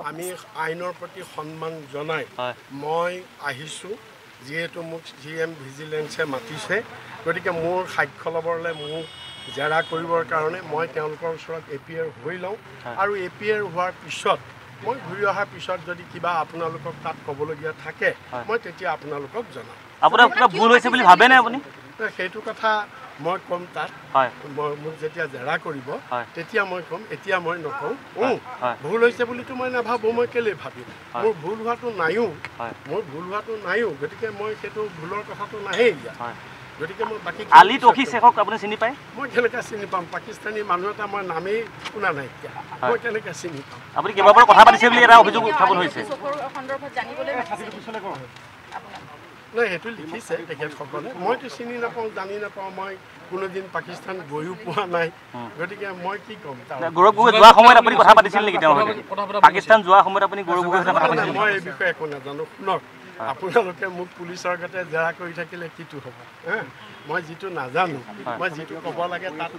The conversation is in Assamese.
আমি আইনৰ প্ৰতি সন্মান জনাই মই আহিছোঁ যেহেতু মোক GM ভিজিলেন্সে মাতিছে গতিকে মোৰ সাক্ষ্য ল'বলৈ মোক জেৰা কৰিবৰ কাৰণে মই তেওঁলোকৰ ওচৰত APR হৈ লওঁ আৰু APR হোৱাৰ পিছত মই ঘূৰি অহাৰ পিছত যদি কিবা আপোনালোকক তাত ক'বলগীয়া থাকে মই তেতিয়া আপোনালোকক জনাম আপোনাৰ কিবা ভুল হৈছে বুলি ভাবেনে আপুনি সেইটো কথা মই কম তাত মোক যেতিয়া জেৰা কৰিব তেতিয়া মই কম এতিয়া মই নকওঁ ভুল হৈছে বুলিতো মই নাভাবোঁ মই কেলে ভাবিম মোৰ ভুল হোৱাটো নাইও গতিকে মই সেইটো ভুলৰ কথাটো নাহেই ইয়াত গতিকে মই বাকী আলি টকি শেখক আপুনি চিনি পায় মই কেনেকৈ চিনি পাম পাকিস্তানী মানুহ এটা মই নামেই শুনা নাই মই কেনেকৈ চিনি পাম আপুনি কেইবাবাৰ কথা পাতিছে বুলি এটা অভিযোগ উত্থাপন হৈছে নাই সেইটো লিখিছে তেখেতসকলে মইতো চিনি নাপাওঁ জানি নাপাওঁ মই কোনোদিন পাকিস্তান গৈও পোৱা নাই গতিকে মই কি ক'ম গৌৰৱ গগৈ যোৱা সময়ত আপুনি কথা পাতিছিল নেকি তেওঁৰ সৈতে পাকিস্তান যোৱা সময়ত আপুনি গৌৰৱ গগৈৰ সৈতে কথা পাতিছিল মই এই বিষয়ে একো নাজানো শুনক আপোনালোকে মোক পুলিচৰ গাতে জেৰা কৰি থাকিলে কিটো হ'ব মই যিটো নাজানো মই যিটো ক'ব লাগে তাত